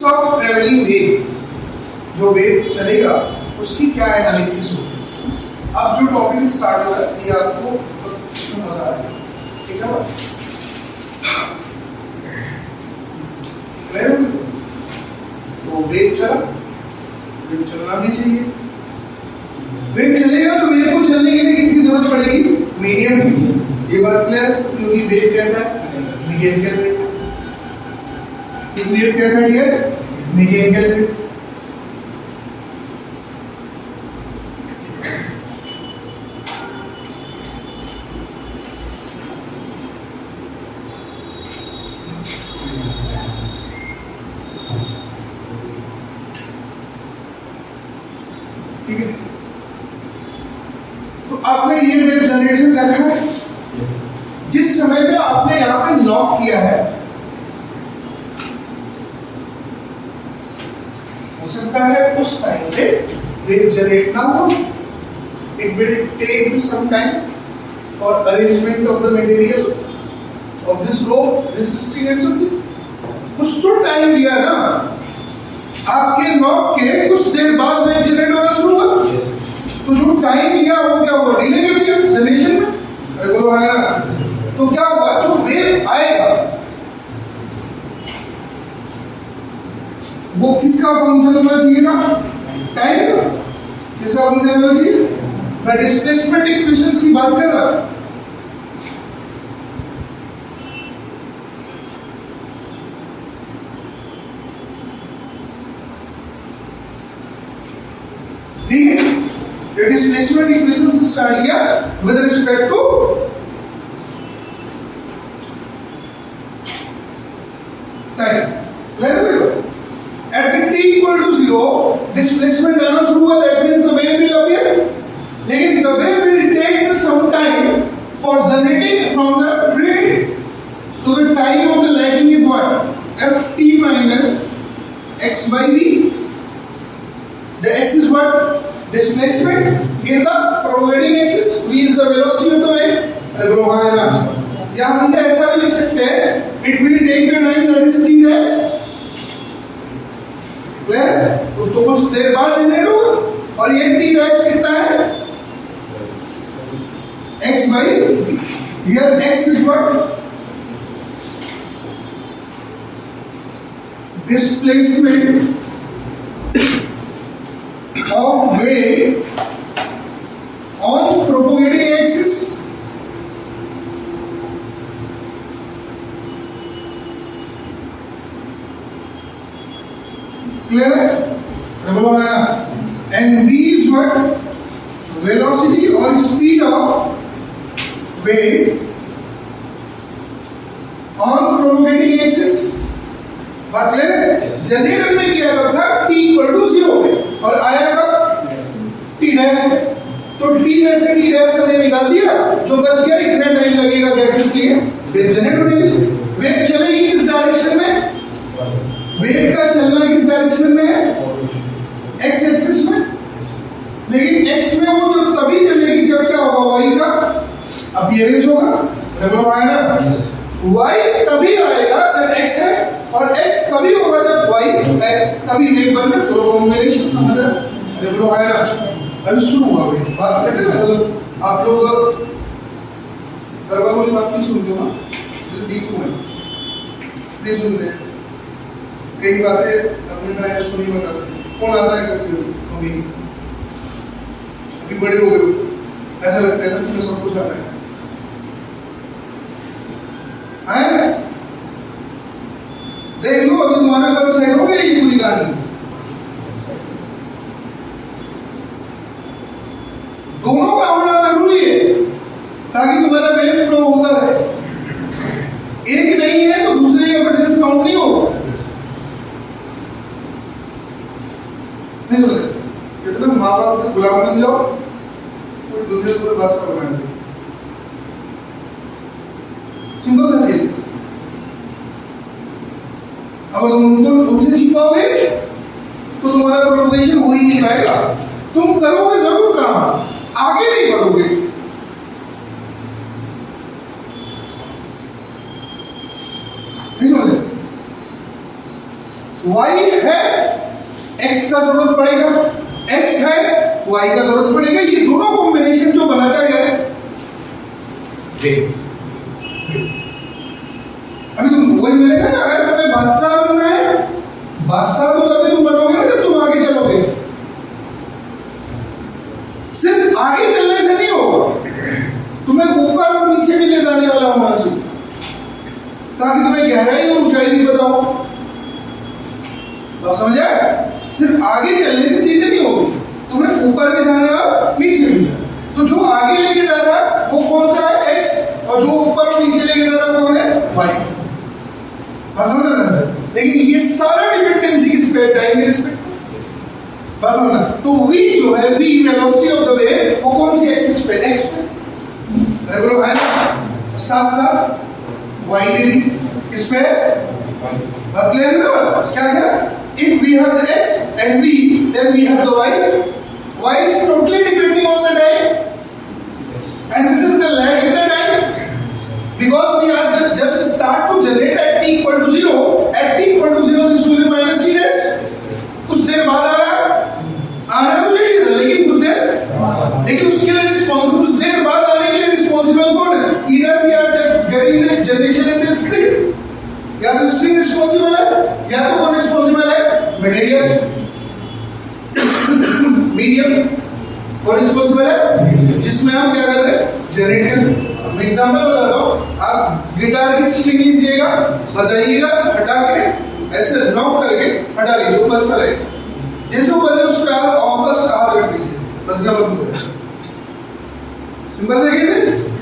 Of travelling wave, जो wave चलेगा उसकी क्या एनालिसिस होगी। अब जो टॉपिक स्टार्ट होगा ये आपको मजा आएगा, ठीक है। तो वेव चला, वेव चलना भी चाहिए। वेव चलेगा तो वेव को चलने के लिए कितनी जरूरत पड़ेगी, मीडियम की। ये बात क्लियर है, क्योंकि वेव कैसा है, मीडियम वेव। एक वेव कैसा है, मीडियम वेव। ठीक है, तो आपने ये वेव जनरेशन रखा है। जिस समय पे आपने यहां पे लॉक किया है, हो सकता है उस टाइम पे वेव जनरेट ना हो। It will take some time for arrangement of the material of this rope, this string and something. कुछ तो टाइम लिया ना, आपके लॉक के कुछ देर बाद वेव जनरेट होना शुरू हुआ। तो जो टाइम लिया वो क्या हुआ, डिले कर दिया जनरेशन में। अरे बोलो है ना। तो क्या हुआ, जो वेव आएगा वो किसका फंक्शन होना चाहिए ना, टाइम का। किसका फंक्शन होना चाहिए, मैं डिस्प्लेसमेंट इक्वेशन की बात कर रहा हूं। ठीक है, ये डिस्प्लेसमेंट इक्वेशन से स्टार्ट किया with respect to time. At t equal to 0, displacement आना शुरू हुआ, that means the wave will appear. लेकिन the wave will take the some time for generating from the fluid. So the time of the lagging is what? Ft minus x by v. The x is what? Displacement in the propagating axis. V is the velocity of the wave. अरे बोलो हाँ ना। या हम इसे ऐसा भी लिख सकते हैं, it will take the time that is t dash. तो कुछ देर बाद जनरेट होगा। और ये टी डैश कितना है, x by here x is what, displacement of wave on propagating axis। Clear है, बोलो है। And v is what, velocity और speed of wave on propagating axis। बात क्लियर है। जनरेट हमने किया था t equal to 0 पे और आया कब, t डैश पे। तो t में से t डैश हमने निकाल दिया, जो बच गया इतना टाइम लगेगा क्या, किस लिए, वेव जनरेट होने के लिए। वेव चलेगी किस डायरेक्शन में, वेव का चलना किस डायरेक्शन में है, एक्स एक्सिस में। लेकिन एक्स में वो जो तभी चलेगी जब क्या होगा, वाई का अपीयरेंस होगा। बोलो है ना। वाई तभी आएगा जब एक्स है, और एक्स तभी होगा जब वाई है, तभी वेव बनकर चलो कॉम्बिनेशन समझ रहे। अरे बोलो है ना। अभी शुरू हुआ वेव बात करते हैं ना। आप लोग गरबा वाली बात नहीं सुनते हो ना, जो दीपू है नहीं सुनते। कई बातें अपने मैं सुनी बताते, फोन आता है कभी मम्मी, अभी बड़े हो गए, ऐसा लगता है ना तुम्हें सब कुछ आता है। देख लो अभी तुम्हारा घर सेट हो गया, ये पूरी कहानी। दोनों का होना जरूरी है ताकि तुम्हारा वेव फ्लो होता रहे। एक नहीं है तो दूसरे का प्रेजेंस काउंट नहीं होगा। नहीं सुन रहे, कितना माँ बाप ने गुलाम बन जाओ, पूरी दुनिया पूरे बादशाह बना दे। सिंपल सा खेल। अगर तुम उनको उनसे छिपाओगे तो तुम्हारा प्रोग्रेशन हो ही नहीं पाएगा। तुम करोगे जरूर काम, आगे नहीं बढ़ोगे। नहीं समझे। y है x का जरूरत पड़ेगा, x है y का जरूरत पड़ेगा। ये दोनों कॉम्बिनेशन जो बनाता है अभी तुम वही मैंने कहा ना, अगर तुम्हें बादशाह बनना है, बादशाह तो तभी तुम बनोगे ना जब तुम आगे चलोगे। सिर्फ आगे चलने से नहीं होगा, तुम्हें ऊपर और नीचे भी ले जाने वाला होना चाहिए, ताकि तुम्हें गहराई और ऊंचाई भी बताओ। तो समझ आया? सिर्फ आगे चलने से चीजें नहीं होगी, तुम्हें ऊपर भी जाने वाला, नीचे भी जाना। तो जो आगे लेके जा रहा है वो कौन सा है? x, और जो ऊपर और नीचे लेके जा रहा है कौन है? y। बस समझ रहे हैं सर? लेकिन ये सारा डिपेंडेंसी किस पे? टाइम के रिस्पेक्ट। बस समझना। तो v जो है, v velocity of the wave, वो कौन सी एक्सिस पे? x पे। अरे बोलो है ना? साथ साथ y के भी किस पे? बात क्लियर है ना? क्या है? If we have the x and v, then we have the y. Y is totally depending on the time, and this is the lag in the time, because we are just start to generate at t equal to 0. At t equal to 0, this will be minus c dash. कुछ देर बाद आ रहा है, आना तो चाहिए था, लेकिन कुछ देर, लेकिन उसके लिए रिस्पॉन्सिबल, कुछ देर बाद आने के लिए रिस्पॉन्सिबल कौन है? Either we are just getting the generation in the screen, या तो स्ट्रिंग रिस्पॉन्सिबल है, या तो कौन रिस्पॉन्सिबल है? Material, medium. कौन रिस्पॉन्सिबल है? जिसमें हम क्या कर रहे हैं? जनरेट कर रहे हैं। मैं एग्जांपल बताता हूँ। आप गिटार की स्ट्रिंग लीजिएगा, बजाइएगा, हटा के ऐसे नॉक करके हटा लीजिए, वो बजता रहेगा। जैसे वो बजे उस पर आप वापस हाथ रख दीजिए, बजना बंद हो जाएगा। सिंपल तरीके से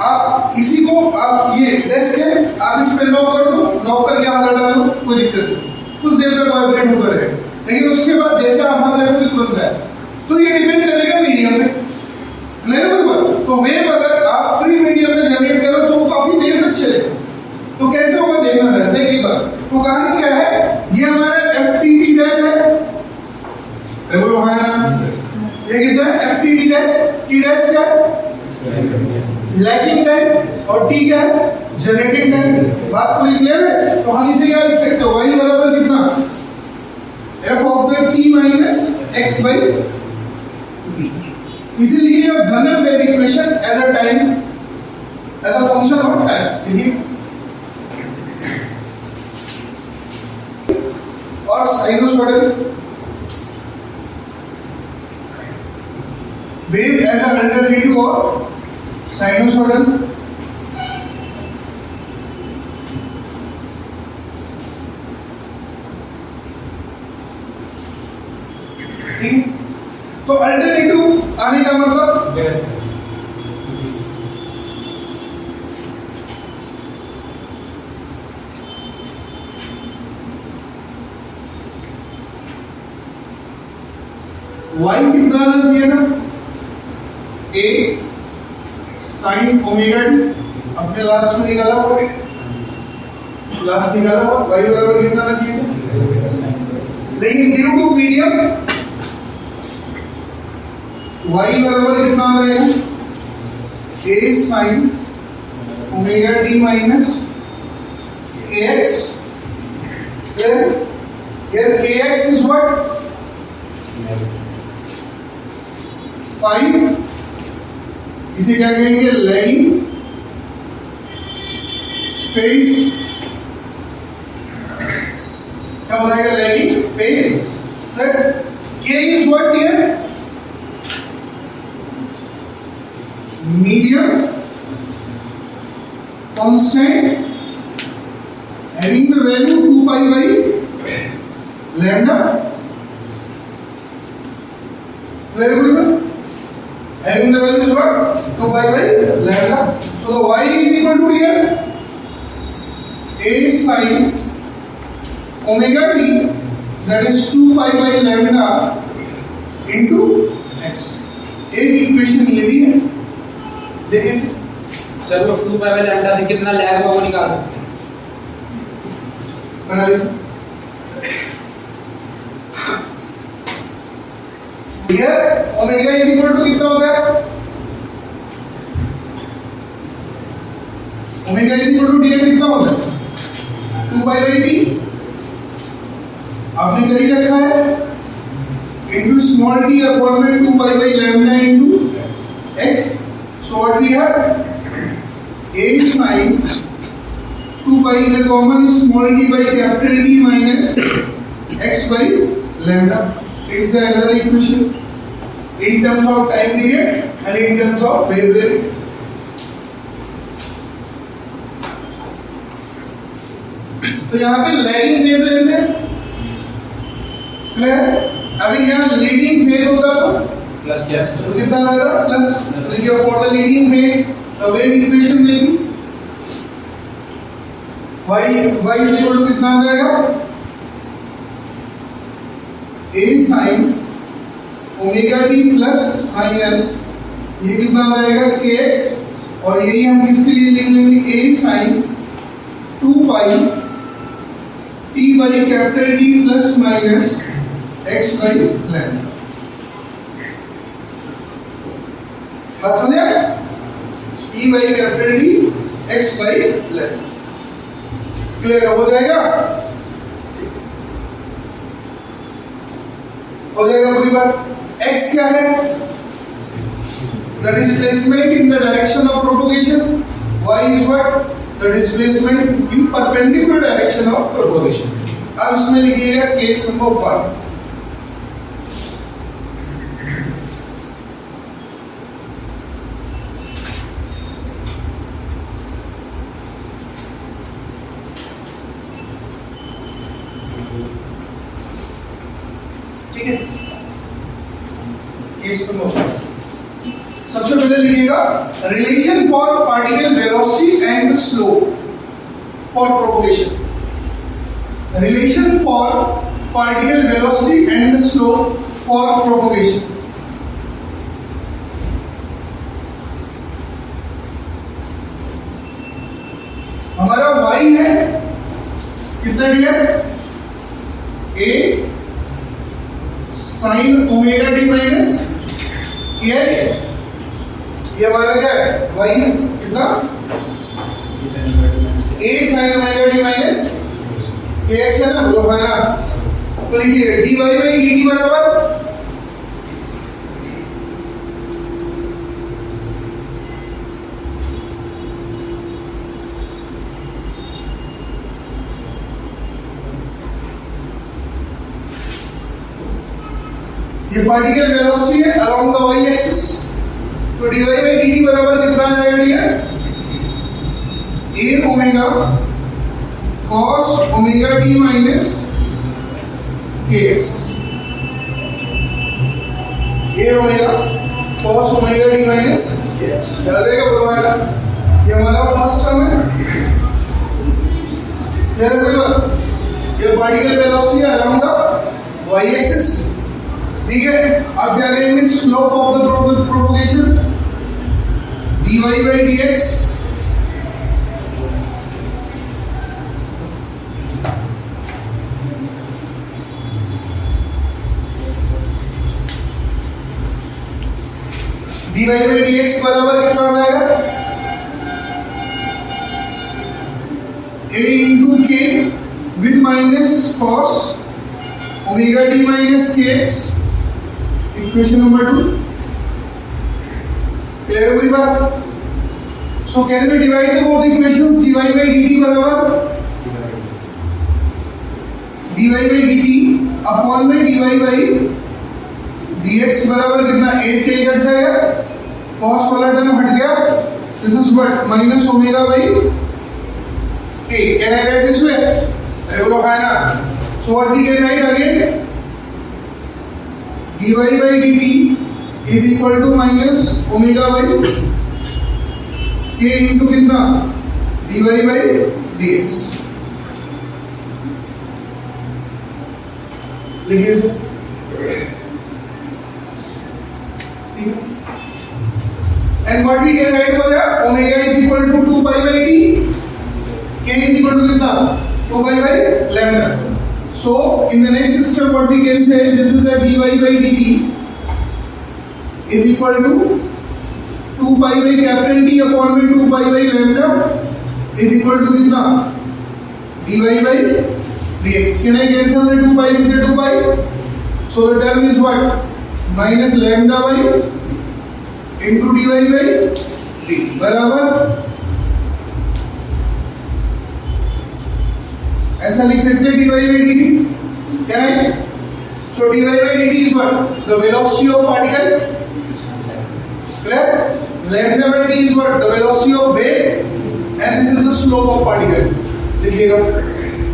आप इसी को, आप ये डेस्क है, आप इस पे नॉक कर दो, नॉक करके हाथ हटा लो, कोई दिक्कत नहीं, कुछ देर तक वाइब्रेट होता रहेगा। लेकिन उसके बाद जैसे आप हाथ रखोगे तो बंद है। तो ये डिपेंड करेगा मीडियम पे। क्लियर है बात? तो वेव अगर आप फ्री मीडियम में जनरेट करो तो वो काफी देर तक चलेगा। तो कैसे होगा देखना रहता है एक बार। तो कहानी क्या है? ये हमारा FTT डैश है, बोलो हमारा ये कितना है? FTT dash. T डैश क्या है? लैगिंग टाइम, और T क्या है? Generating time. बात पूरी क्लियर है? तो हम इसे क्या लिख सकते हो? y बराबर कितना? f of the t minus x by t। इसीलिए यह धनल wave equation as a time, as a function of time. देखिए, और sinusoidal wave as a alternative और साइनोसॉइडल। तो अल्टरनेटिव आने का मतलब y कितना आना चाहिए ना? a sin omega t। अपने लास्ट में निकाला हुआ, लास्ट निकाला हुआ, y बराबर कितना आना चाहिए? लेकिन ड्यू टू मीडियम y बराबर कितना आ रहेगा? a sin omega t minus ax। here ax is what? 5। इसे क्या कहेंगे? Lagging phase. क्या हो जाएगा? Lagging phase. k is what here? medium constant having the value 2 pi by lambda। having the value is what? 2 pi by lambda। so the y is equal to here a sin omega t, that is 2 pi by lambda into x। एक equation ये भी है। देखिए sir, वो 2 pi by lambda से कितना lag होगा वो निकाल सकते हैं। बना लीजिए। Here omega is equal to कितना हो गया? Omega is equal to D कितना हो गया? 2 पाई बाय टी। आपने कर ही रखा है, into small t upon 2 pi by lambda into x. So what we have? A sin 2 pi is the common small t by capital T minus x by lambda. It's the another equation in terms of time period and in terms of wavelength. तो यहाँ पे lagging wavelength है, clear? अगर यहाँ leading phase होता plus क्या तो कितना आएगा? प्लस. देखिए for the leading phase the wave equation will be y is equal to कितना आ जाएगा? a sin omega t plus minus ये कितना आ जाएगा? kx. और यही हम किसके लिए लिख लेंगे? a sin 2 pi t by capital T plus minus x by lambda. बात समझे? t by capital T x by lambda. Clear हो जाएगा? हो जाएगा पूरी बात. x क्या है? The displacement in the direction of propagation. y is what? The displacement in perpendicular direction of propagation. अब इसमें लिखिएगा केस नंबर 1. ठीक है, केस नंबर 1. सबसे पहले लिखिएगा relation for particle velocity and slope for propagation. Relation for particle velocity and slope for propagation. हमारा y है कितना dear? a sin omega T minus x. ये हमारा क्या है? y कितना? a sin omega T minus kx है ना, बोलो है ना. तो लिखिए dy by dt बराबर ये पार्टिकल वेलोसिटी है अलोंग द y एक्सिस. तो dy by dt बराबर कितना आ जाएगा dear? a omega cos omega t minus kx. a omega cos omega t minus kx. याद रहेगा बोलो है ना. ये हमारा फर्स्ट टर्म है. याद रखिएगा ये पार्टिकल वेलोसिटी है अलोंग द y एक्सिस. ठीक है, अब क्या करेंगे? Slope of the propagation dy by dx dy by dx बराबर कितना आ जाएगा? a into k with minus cos omega t minus kx. Equation number 2. Clear है पूरी बात? So can we divide the both equations? dy by dt बराबर dy by dt upon में dy by dx बराबर कितना? a से cut जाएगा, cos वाला टर्म हट गया. This is what? Minus omega by k. Can I write this way? अरे बोलो है ना. So what we can write again? dy by dt is equal to minus omega by k into कितना? dy by dx. लिखिए sir. And what we can write for that? Omega is equal to 2 pi by t. K is equal to कितना? 2 pi by lambda. So in the next step what we can say, this is the dy by dt is equal to 2 pi by capital T upon में 2 pi by lambda is equal to कितना? dy by dx. Can I cancel the 2 pi with the 2 pi? So the term is what? Minus lambda by into dy by d बराबर ऐसा लिख सकते हैं dy by dt. Can I? So dy by dt is what? The velocity of particle. Clear? Lambda by d is what? The velocity of wave. And this is the slope of particle. लिखिएगा.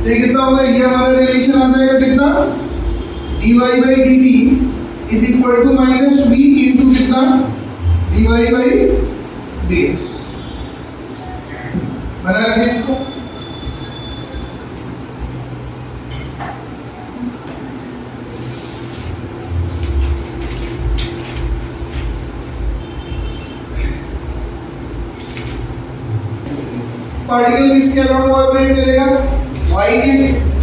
तो ये कितना होगा? ये हमारा relation आता है कितना? dy by dt is equal to minus v into कितना? dy by dx. बना रहे इसको? पार्टिकल किसके अलाउंग वाइब्रेट करेगा? y के.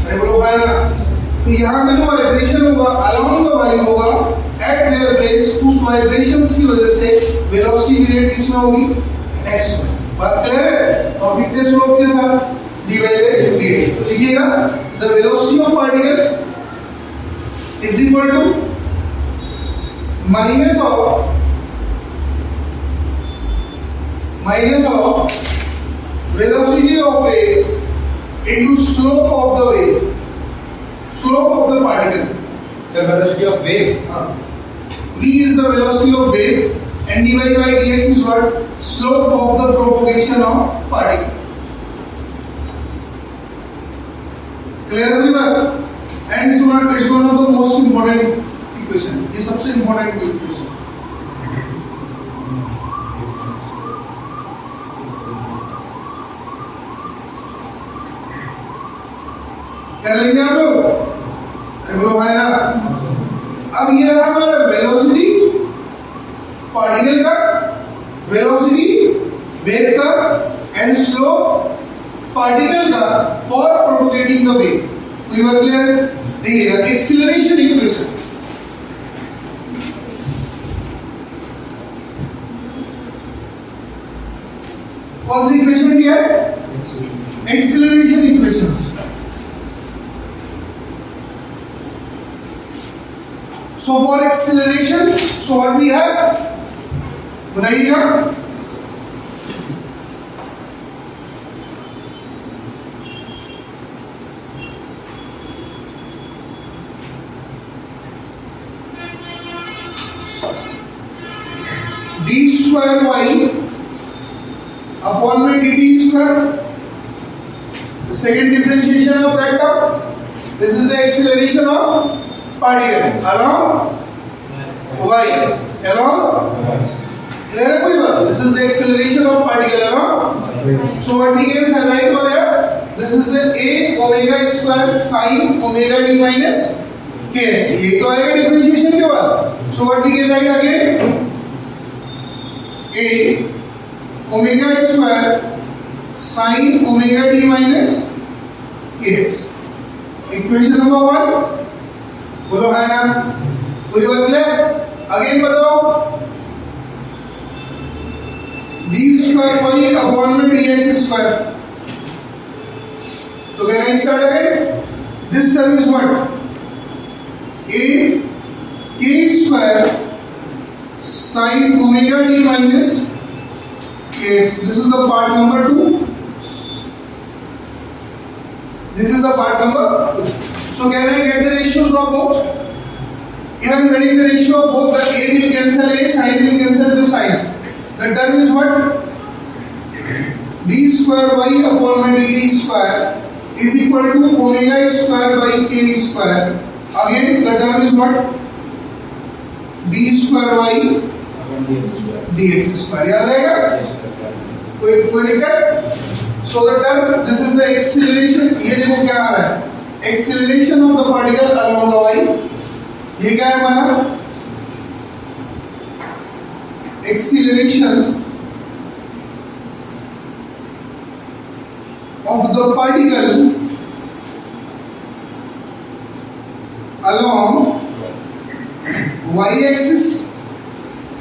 अरे बोलो भाई ना. तो यहाँ पे जो वाइब्रेशन होगा अलाउंग द वाई होगा एट देयर प्लेस. उस वाइब्रेशंस की वजह से वेलोसिटी की रेट किसमें होगी? x में. बात क्लियर है? और कितने स्लोप के साथ? dy by dx. तो लिखिएगा the velocity of particle is equal to minus of velocity of wave into slope of the wave, slope of the particle. Sir, velocity of wave. V is the velocity of wave and dy by dx is what? Slope of the propagation of particle. Clear everyone? And it's one of the most important equation. ये सबसे important equation. कर लेंगे आप लोग? अरे बोलो भाई ना. अब ये रहा हमारा वेलोसिटी पार्टिकल का, वेलोसिटी वेव का एंड स्लोप पार्टिकल का फॉर प्रोपगेटिंग द वेव. तो ये बात क्लियर है? देखिएगा एक्सीलरेशन इक्वेशन. कौन सी इक्वेशन दिया है? Acceleration equations. So for acceleration, so what we have? बनाइएगा. d square y upon में dt square. The second differentiation of that term. This is the acceleration of particle along y along. Clear everyone? This is the acceleration of particle along. So what we can write over there? This is the a omega square sin omega t minus kx. ये तो आएगा differentiation के बाद. So what we can write again? a omega square sin omega t minus kx. Equation number 1. बोलो है ना? पूरी बात क्लियर? अगेन बताओ. d square y upon में dx square. So can I start again? This term is what? a k square sin omega t minus kx. This is the part number 2. This is the part number 2. So can I get the ratios of both? If I am getting the ratio of both, the a will cancel a, sin will cancel to sin. The term is what? d square y upon my dt square is equal to omega square by k square. Again, the term is what? d square y dx square. याद रहेगा? कोई दिक्कत? So the term, this is the acceleration. ये देखो क्या आ रहा है? Acceleration of the particle along the y. ये क्या है हमारा? Acceleration of the particle along y-axis,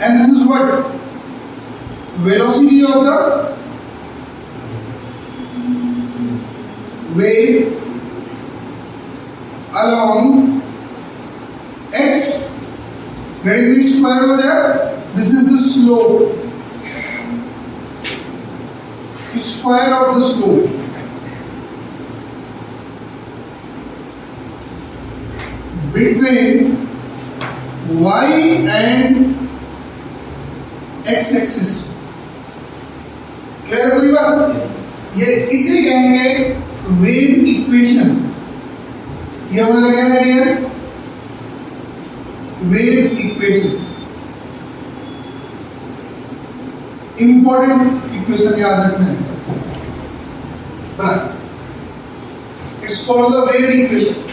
and this is what? Velocity of the wave along x, getting the square over there. This is the slope. Square of the slope. Between y and x axis. Clear है कोई बात? ये इसे कहेंगे wave equation. ये हमारा क्या है dear? Wave equation. Important equation याद रखना है. It's called the wave equation.